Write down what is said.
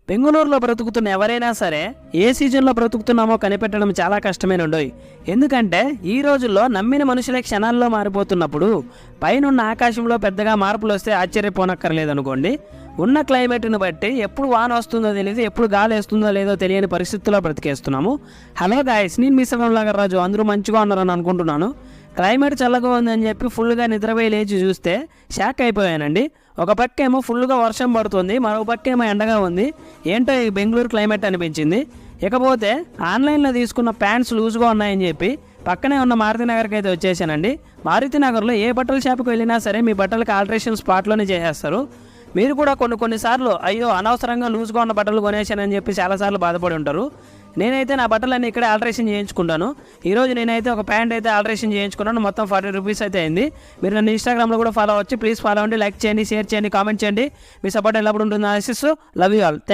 బెంగళూరులో బ్రతుకుతున్న ఎవరైనా సరే ఏ సీజన్లో బ్రతుకుతున్నామో కనిపెట్టడం చాలా కష్టమేనండోయ్. ఎందుకంటే ఈ రోజుల్లో నమ్మిన మనుషులే క్షణాల్లో మారిపోతున్నప్పుడు పైనున్న ఆకాశంలో పెద్దగా మార్పులు వస్తే ఆశ్చర్యపోనక్కర్లేదనుకోండి. ఉన్న క్లైమేట్ని బట్టి ఎప్పుడు వాన వస్తుందో తెలియదు, ఎప్పుడు గాలి వేస్తుందో లేదో తెలియని పరిస్థితుల్లో బ్రతికేస్తున్నాము. హలో గాయస్, నేను మీ రాజు. అందరూ మంచిగా ఉన్నారని అనుకుంటున్నాను. క్లైమేట్ చల్లగా ఉందని చెప్పి ఫుల్గా నిద్రపోయి లేచి చూస్తే షాక్ అయిపోయానండి. ఒక పక్క ఏమో ఫుల్గా వర్షం పడుతుంది, మరో పక్క ఏమో ఎండగా ఉంది. ఏంటో ఈ బెంగళూరు క్లైమేట్ అనిపించింది. ఇకపోతే ఆన్లైన్లో తీసుకున్న ప్యాంట్స్ లూజ్గా ఉన్నాయని చెప్పి పక్కనే ఉన్న మారుతి నగర్కి అయితే వచ్చేసానండి. మారుతి నగర్లో ఏ బట్టల షాప్కి వెళ్ళినా సరే మీ బట్టలకి ఆల్టరేషన్ స్పాట్లోనే చేసేస్తారు. మీరు కూడా కొన్నిసార్లు అయ్యో అనవసరంగా లూజ్గా ఉన్న బట్టలు కొనేసానని చెప్పి చాలాసార్లు బాధపడి ఉంటారు. నేనైతే నా బట్టలన్నీ ఇక్కడే ఆల్టరేషన్ చేయించుకుంటాను. ఈరోజు నేనైతే ఒక ప్యాంట్ అయితే ఆల్టరేషన్ చేయించుకున్నాను. మొత్తం 40 రూపీస్ అయితే అయింది. మీరు నన్ను ఇన్స్టాగ్రామ్లో కూడా ఫాలో అవ్వచ్చు. ప్లీజ్ ఫాలో అవ్వండి, లైక్ చేయండి, షేర్ చేయండి, కామెంట్ చేయండి. మీ సపోర్ట్ ఎల్లప్పుడు ఉంటుంది ఆశిస్తూ లవ్ యూ ఆల్.